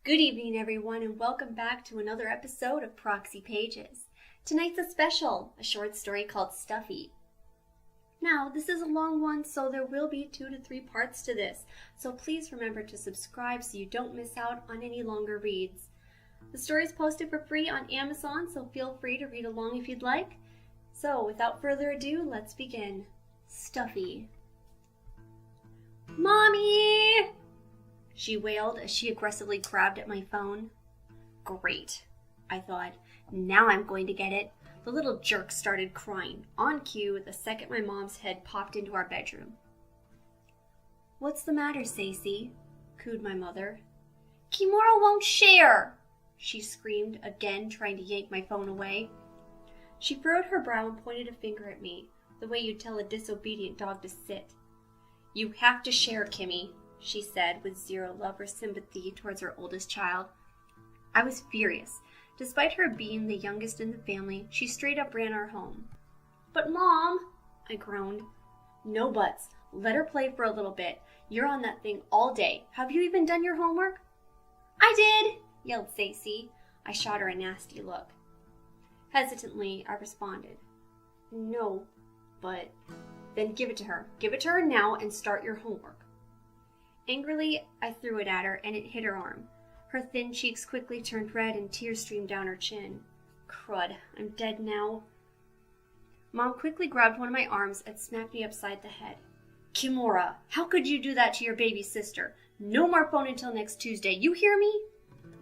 Good evening, everyone, and welcome back to another episode of Proxy Pages. Tonight's a special, a short story called Stuffy. Now, this is a long one, so there will be 2 to 3 parts to this, so please remember to subscribe so you don't miss out on any longer reads. The story is posted for free on Amazon, so feel free to read along if you'd like. So, without further ado, let's begin. Stuffy. Mommy! She wailed as she aggressively grabbed at my phone. Great, I thought. Now I'm going to get it. The little jerk started crying, on cue the second my mom's head popped into our bedroom. What's the matter, Stacey? Cooed my mother. Kimura won't share, she screamed, again trying to yank my phone away. She furrowed her brow and pointed a finger at me, the way you'd tell a disobedient dog to sit. You have to share, Kimmy, she said with zero love or sympathy towards her oldest child. I was furious. Despite her being the youngest in the family, she straight up ran our home. But Mom, I groaned. No buts. Let her play for a little bit. You're on that thing all day. Have you even done your homework? I did, yelled Stacey. I shot her a nasty look. Hesitantly, I responded. No, but... Then give it to her. Give it to her now and start your homework. Angrily, I threw it at her, and it hit her arm. Her thin cheeks quickly turned red, and tears streamed down her chin. Crud, I'm dead now. Mom quickly grabbed one of my arms and smacked me upside the head. Kimura, how could you do that to your baby sister? No more phone until next Tuesday, you hear me?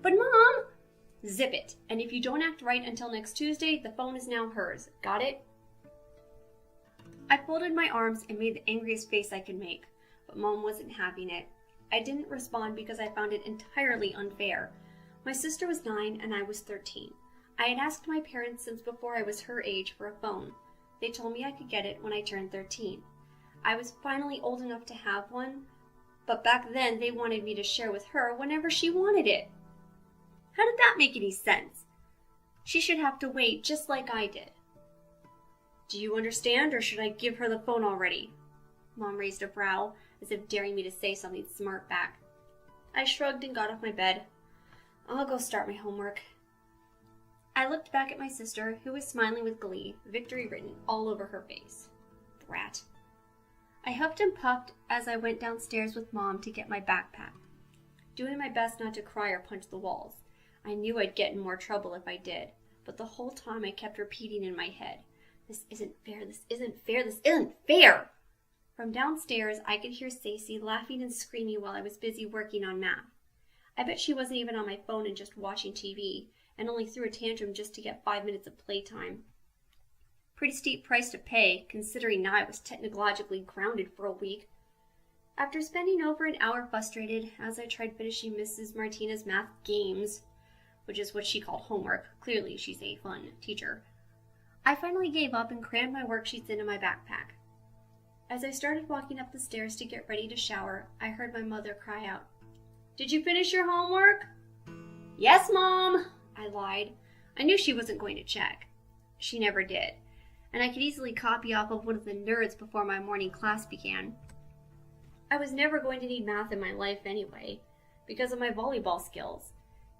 But Mom! Zip it, and if you don't act right until next Tuesday, the phone is now hers. Got it? I folded my arms and made the angriest face I could make. But Mom wasn't having it. I didn't respond because I found it entirely unfair. My sister was 9 and I was 13. I had asked my parents since before I was her age for a phone. They told me I could get it when I turned 13. I was finally old enough to have one, but back then they wanted me to share with her whenever she wanted it. How did that make any sense? She should have to wait just like I did. Do you understand, or should I give her the phone already? Mom raised a brow, as if daring me to say something smart back. I shrugged and got off my bed. I'll go start my homework. I looked back at my sister, who was smiling with glee, victory written all over her face. Brat. I huffed and puffed as I went downstairs with Mom to get my backpack, doing my best not to cry or punch the walls. I knew I'd get in more trouble if I did, but the whole time I kept repeating in my head, this isn't fair, this isn't fair, this isn't fair! From downstairs, I could hear Stacey laughing and screaming while I was busy working on math. I bet she wasn't even on my phone and just watching TV, and only threw a tantrum just to get 5 minutes of playtime. Pretty steep price to pay, considering now I was technologically grounded for a week. After spending over an hour frustrated as I tried finishing Mrs. Martinez's math games, which is what she called homework, clearly she's a fun teacher, I finally gave up and crammed my worksheets into my backpack. As I started walking up the stairs to get ready to shower, I heard my mother cry out, Did you finish your homework? Yes, Mom, I lied. I knew she wasn't going to check. She never did, and I could easily copy off of one of the nerds before my morning class began. I was never going to need math in my life anyway, because of my volleyball skills.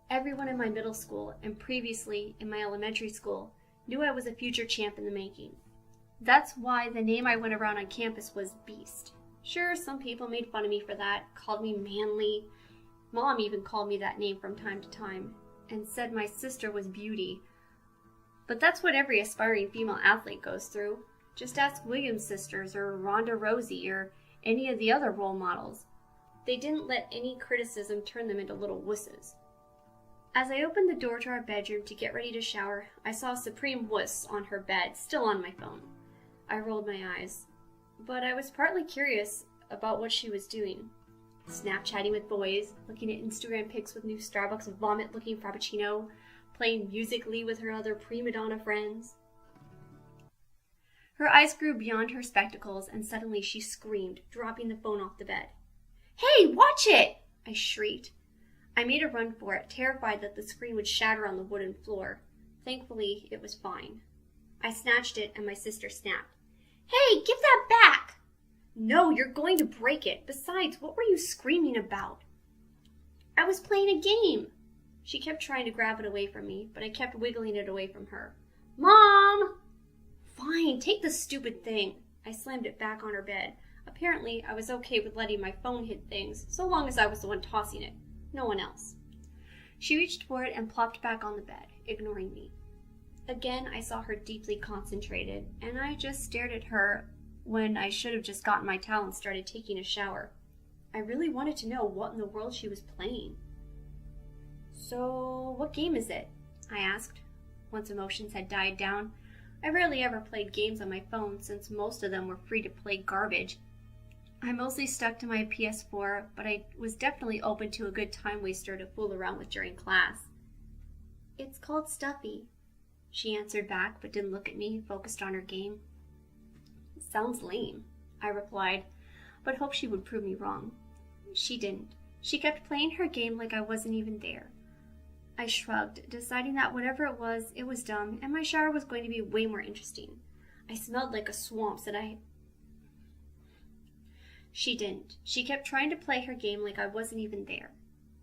Everyone in my middle school, and previously in my elementary school, knew I was a future champ in the making. That's why the name I went around on campus was Beast. Sure, some people made fun of me for that, called me manly. Mom even called me that name from time to time, and said my sister was Beauty. But that's what every aspiring female athlete goes through. Just ask Williams' sisters, or Ronda Rousey, or any of the other role models. They didn't let any criticism turn them into little wusses. As I opened the door to our bedroom to get ready to shower, I saw Supreme Wuss on her bed, still on my phone. I rolled my eyes, but I was partly curious about what she was doing. Snapchatting with boys, looking at Instagram pics with new Starbucks vomit-looking Frappuccino, playing Musical.ly with her other prima donna friends. Her eyes grew beyond her spectacles, and suddenly she screamed, dropping the phone off the bed. Hey, watch it! I shrieked. I made a run for it, terrified that the screen would shatter on the wooden floor. Thankfully, it was fine. I snatched it, and my sister snapped. Hey, give that back! No, you're going to break it. Besides, what were you screaming about? I was playing a game. She kept trying to grab it away from me, but I kept wiggling it away from her. Mom! Fine, take the stupid thing. I slammed it back on her bed. Apparently, I was okay with letting my phone hit things, so long as I was the one tossing it. No one else. She reached for it and plopped back on the bed, ignoring me. Again, I saw her deeply concentrated, and I just stared at her when I should have just gotten my towel and started taking a shower. I really wanted to know what in the world she was playing. So, what game is it? I asked, once emotions had died down. I rarely ever played games on my phone since most of them were free-to-play garbage. I mostly stuck to my PS4, but I was definitely open to a good time waster to fool around with during class. It's called Stuffy, she answered back, but didn't look at me, focused on her game. Sounds lame, I replied, but hoped she would prove me wrong. She didn't. She kept playing her game like I wasn't even there. I shrugged, deciding that whatever it was dumb, and my shower was going to be way more interesting. I smelled like a swamp, said I. She didn't. She kept trying to play her game like I wasn't even there.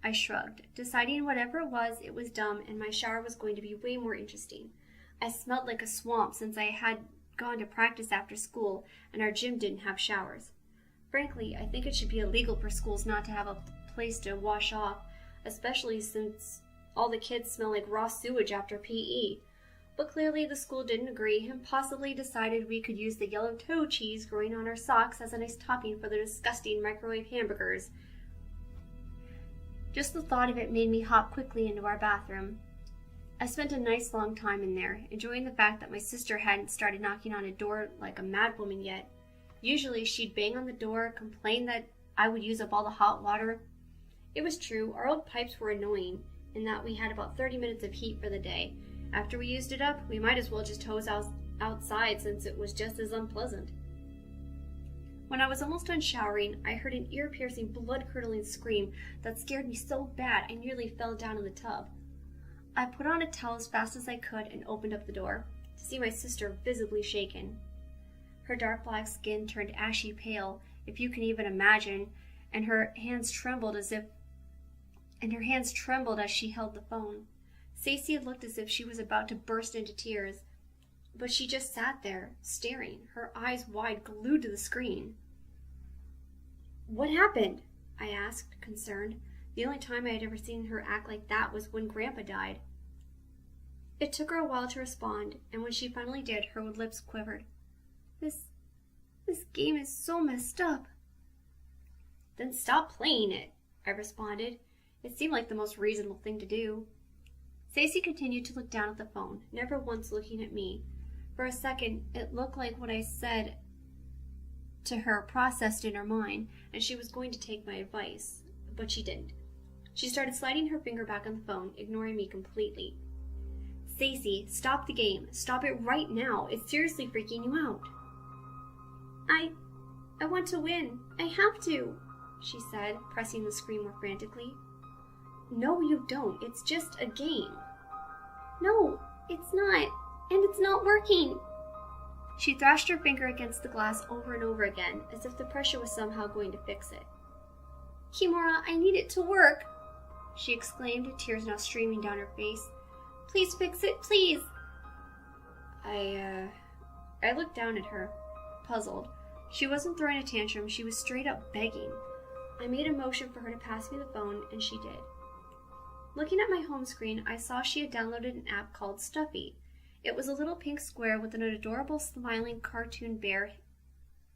I shrugged, deciding whatever it was dumb, and my shower was going to be way more interesting. I smelled like a swamp since I had gone to practice after school, and our gym didn't have showers. Frankly, I think it should be illegal for schools not to have a place to wash off, especially since all the kids smell like raw sewage after PE. But clearly the school didn't agree and possibly decided we could use the yellow toe cheese growing on our socks as a nice topping for their disgusting microwave hamburgers. Just the thought of it made me hop quickly into our bathroom. I spent a nice long time in there, enjoying the fact that my sister hadn't started knocking on a door like a madwoman yet. Usually she'd bang on the door, complain that I would use up all the hot water. It was true, our old pipes were annoying, in that we had about 30 minutes of heat for the day. After we used it up, we might as well just hose outside since it was just as unpleasant. When I was almost done showering, I heard an ear-piercing, blood-curdling scream that scared me so bad I nearly fell down in the tub. I put on a towel as fast as I could and opened up the door, to see my sister visibly shaken. Her dark black skin turned ashy pale, if you can even imagine, and her hands trembled as she held the phone. Stacey looked as if she was about to burst into tears, but she just sat there, staring, her eyes wide, glued to the screen. What happened? I asked, concerned. The only time I had ever seen her act like that was when Grandpa died. It took her a while to respond, and when she finally did, her lips quivered. This game is so messed up. Then stop playing it, I responded. It seemed like the most reasonable thing to do. Stacey continued to look down at the phone, never once looking at me. For a second, it looked like what I said to her processed in her mind, and she was going to take my advice, but she didn't. She started sliding her finger back on the phone, ignoring me completely. Stacey, stop the game. Stop it right now. It's seriously freaking you out. I want to win. I have to, she said, pressing the screen more frantically. No, you don't. It's just a game. No, it's not. And it's not working. She thrashed her finger against the glass over and over again, as if the pressure was somehow going to fix it. Kimura, I need it to work, she exclaimed, tears now streaming down her face. Please fix it, please. I looked down at her, puzzled. She wasn't throwing a tantrum, she was straight up begging. I made a motion for her to pass me the phone, and she did. Looking at my home screen, I saw she had downloaded an app called Stuffy. It was a little pink square with an adorable smiling cartoon bear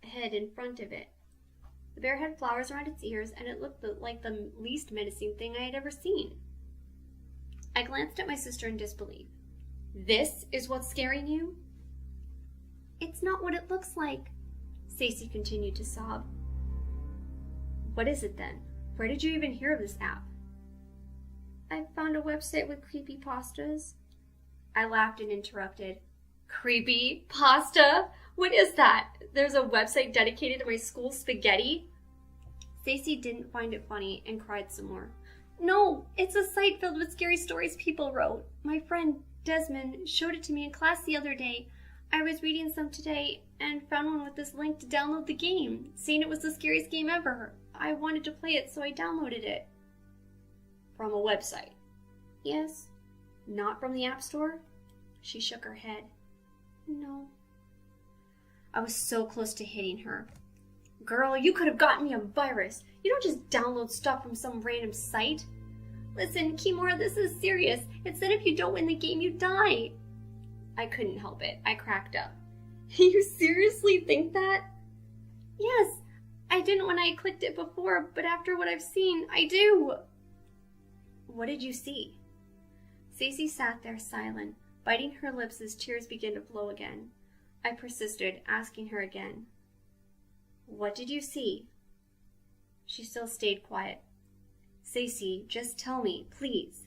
head in front of it. The bear had flowers around its ears, and it looked like the least menacing thing I had ever seen. I glanced at my sister in disbelief. This is what's scaring you? It's not what it looks like, Stacey continued to sob. What is it then? Where did you even hear of this app? I found a website with creepypastas. I laughed and interrupted. Creepypasta? What is that? There's a website dedicated to my school's spaghetti? Stacey didn't find it funny and cried some more. No, it's a site filled with scary stories people wrote. My friend Desmond showed it to me in class the other day. I was reading some today and found one with this link to download the game, saying it was the scariest game ever. I wanted to play it, so I downloaded it. From a website. Yes. Not from the App Store? She shook her head. No. I was so close to hitting her. Girl, you could have gotten me a virus. You don't just download stuff from some random site. Listen, Kimura, this is serious. It said if you don't win the game, you die. I couldn't help it. I cracked up. You seriously think that? Yes. I didn't when I clicked it before, but after what I've seen, I do. What did you see? Stacey sat there silent, biting her lips as tears began to flow again. I persisted, asking her again. What did you see? She still stayed quiet. Stacey, just tell me, please.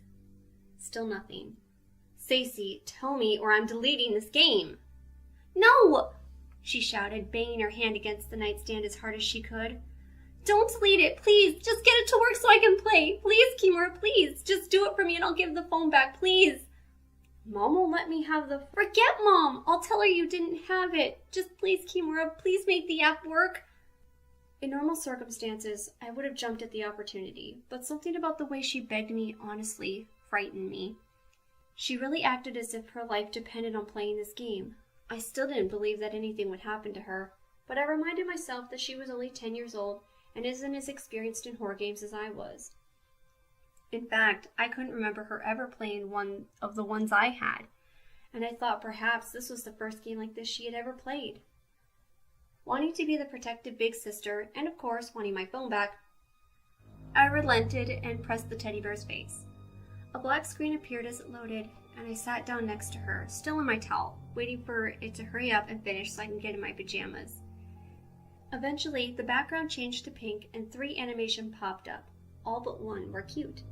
Still nothing. Stacey, tell me or I'm deleting this game. No! She shouted, banging her hand against the nightstand as hard as she could. Don't delete it, please. Just get it to work so I can play. Please, Kimura, please. Just do it for me and I'll give the phone back, please. Mom won't let me have the... Forget Mom! I'll tell her you didn't have it. Just please, Kimura, please make the app work. In normal circumstances, I would have jumped at the opportunity, but something about the way she begged me honestly frightened me. She really acted as if her life depended on playing this game. I still didn't believe that anything would happen to her, but I reminded myself that she was only 10 years old and isn't as experienced in horror games as I was. In fact, I couldn't remember her ever playing one of the ones I had, and I thought perhaps this was the first game like this she had ever played. Wanting to be the protective big sister, and of course wanting my phone back, I relented and pressed the teddy bear's face. A black screen appeared as it loaded, and I sat down next to her, still in my towel, waiting for it to hurry up and finish so I can get in my pajamas. Eventually, the background changed to pink and 3 animations popped up. All but one were cute.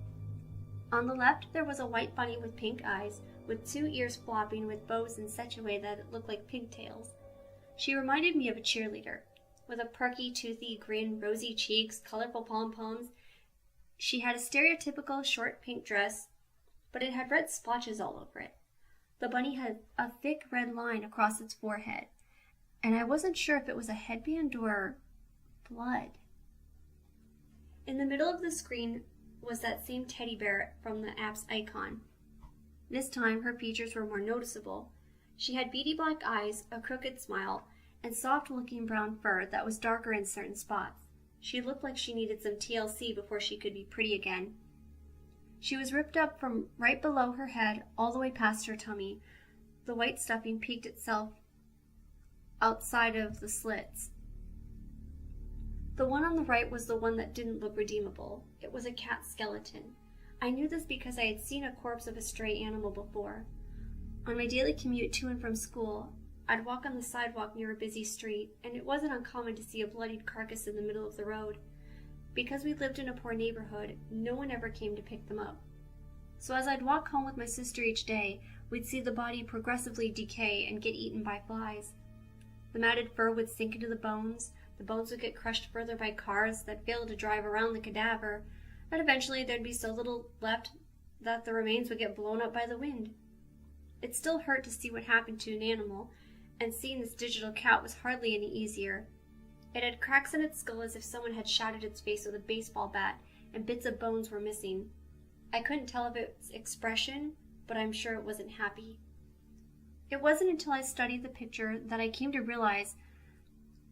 On the left, there was a white bunny with pink eyes, with 2 ears flopping with bows in such a way that it looked like pigtails. She reminded me of a cheerleader, with a perky, toothy grin, rosy cheeks, colorful pom-poms. She had a stereotypical short pink dress, but it had red splotches all over it. The bunny had a thick red line across its forehead, and I wasn't sure if it was a headband or blood. In the middle of the screen was that same teddy bear from the app's icon. This time her features were more noticeable. She had beady black eyes, a crooked smile, and soft-looking brown fur that was darker in certain spots. She looked like she needed some TLC before she could be pretty again. She was ripped up from right below her head all the way past her tummy. The white stuffing peeked itself outside of the slits. The one on the right was the one that didn't look redeemable. It was a cat skeleton. I knew this because I had seen a corpse of a stray animal before. On my daily commute to and from school, I'd walk on the sidewalk near a busy street, and it wasn't uncommon to see a bloodied carcass in the middle of the road. Because we lived in a poor neighborhood, no one ever came to pick them up. So as I'd walk home with my sister each day, we'd see the body progressively decay and get eaten by flies. The matted fur would sink into the bones would get crushed further by cars that failed to drive around the cadaver, and eventually there'd be so little left that the remains would get blown up by the wind. It still hurt to see what happened to an animal, and seeing this digital cat was hardly any easier. It had cracks in its skull as if someone had shattered its face with a baseball bat, and bits of bones were missing. I couldn't tell of its expression, but I'm sure it wasn't happy. It wasn't until I studied the picture that I came to realize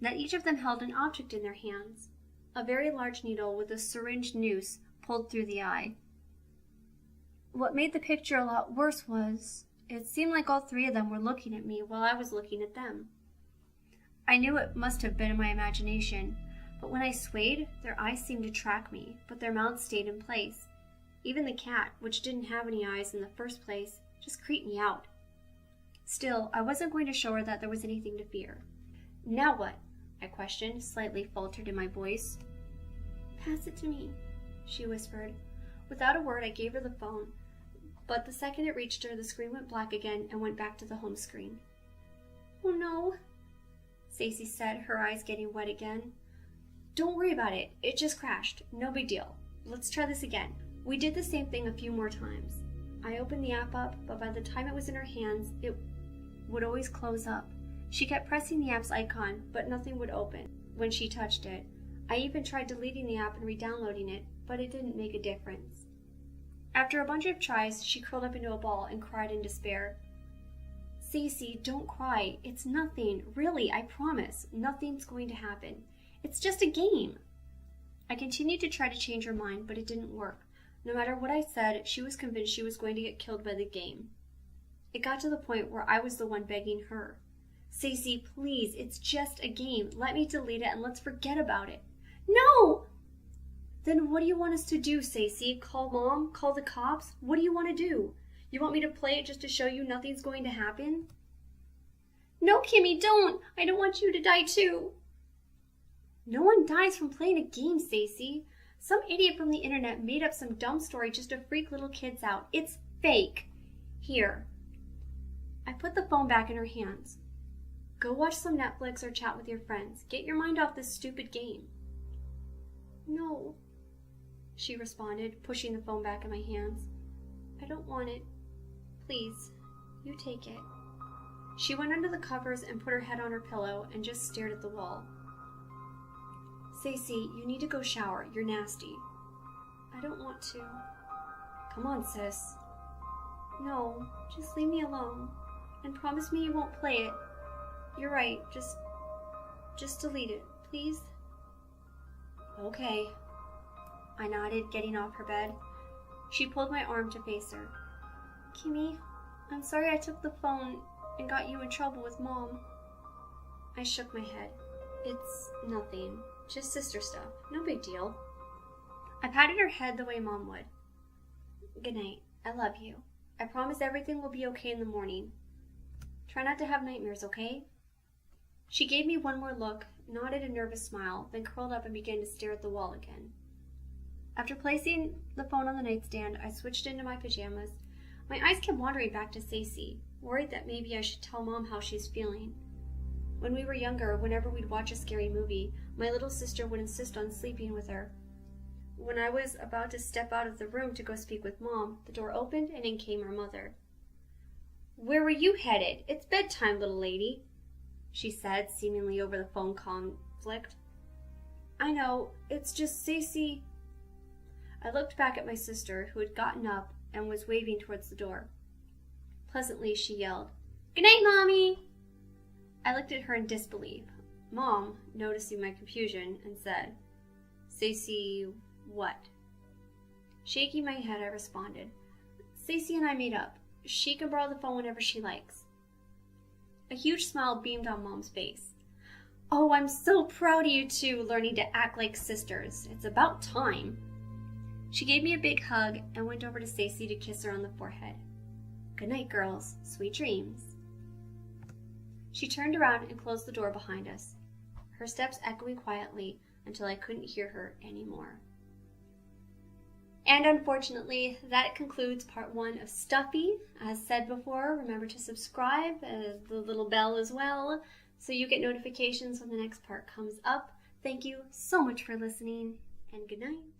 that each of them held an object in their hands, a very large needle with a syringe noose pulled through the eye. What made the picture a lot worse was, it seemed like all 3 of them were looking at me while I was looking at them. I knew it must have been in my imagination, but when I swayed, their eyes seemed to track me, but their mouths stayed in place. Even the cat, which didn't have any eyes in the first place, just creeped me out. Still, I wasn't going to show her that there was anything to fear. Now what? I questioned, slightly faltered in my voice. Pass it to me, she whispered. Without a word, I gave her the phone, but the second it reached her, the screen went black again and went back to the home screen. Oh no, Stacey said, her eyes getting wet again. Don't worry about it. It just crashed. No big deal. Let's try this again. We did the same thing a few more times. I opened the app up, but by the time it was in her hands, it would always close up. She kept pressing the app's icon, but nothing would open when she touched it. I even tried deleting the app and re-downloading it, but it didn't make a difference. After a bunch of tries, she curled up into a ball and cried in despair. Stacey, don't cry. It's nothing. Really, I promise. Nothing's going to happen. It's just a game. I continued to try to change her mind, but it didn't work. No matter what I said, she was convinced she was going to get killed by the game. It got to the point where I was the one begging her. Stacey, please, it's just a game. Let me delete it and let's forget about it. No! Then what do you want us to do, Stacey? Call Mom? Call the cops? What do you want to do? You want me to play it just to show you nothing's going to happen? No, Kimmy, don't! I don't want you to die too. No one dies from playing a game, Stacey. Some idiot from the internet made up some dumb story just to freak little kids out. It's fake. Here. I put the phone back in her hands. Go watch some Netflix or chat with your friends. Get your mind off this stupid game. No, she responded, pushing the phone back in my hands. I don't want it. Please, you take it. She went under the covers and put her head on her pillow and just stared at the wall. Stacey, you need to go shower. You're nasty. I don't want to. Come on, sis. No, just leave me alone. And promise me you won't play it. You're right, just delete it, please. Okay. I nodded, getting off her bed. She pulled my arm to face her. Kimmy, I'm sorry I took the phone and got you in trouble with Mom. I shook my head. It's nothing. Just sister stuff. No big deal. I patted her head the way Mom would. Good night. I love you. I promise everything will be okay in the morning. Try not to have nightmares, okay? She gave me one more look, nodded a nervous smile, then curled up and began to stare at the wall again. After placing the phone on the nightstand, I switched into my pajamas. My eyes kept wandering back to Stacey, worried that maybe I should tell Mom how she's feeling. When we were younger, whenever we'd watch a scary movie, my little sister would insist on sleeping with her. When I was about to step out of the room to go speak with Mom, the door opened and in came her mother. Where were you headed? It's bedtime, little lady, she said, seemingly over the phone conflict. I know, it's just Stacey. I looked back at my sister, who had gotten up and was waving towards the door. Pleasantly, she yelled, Good night, Mommy! I looked at her in disbelief. Mom, noticing my confusion, and said, Stacey, what? Shaking my head, I responded, Stacey and I made up. She can borrow the phone whenever she likes. A huge smile beamed on Mom's face. Oh, I'm so proud of you two, learning to act like sisters. It's about time. She gave me a big hug and went over to Stacey to kiss her on the forehead. Good night, girls. Sweet dreams. She turned around and closed the door behind us, her steps echoing quietly until I couldn't hear her anymore. And unfortunately, that concludes part 1 of Stuffy. As said before, remember to subscribe, the little bell as well, so you get notifications when the next part comes up. Thank you so much for listening, and good night.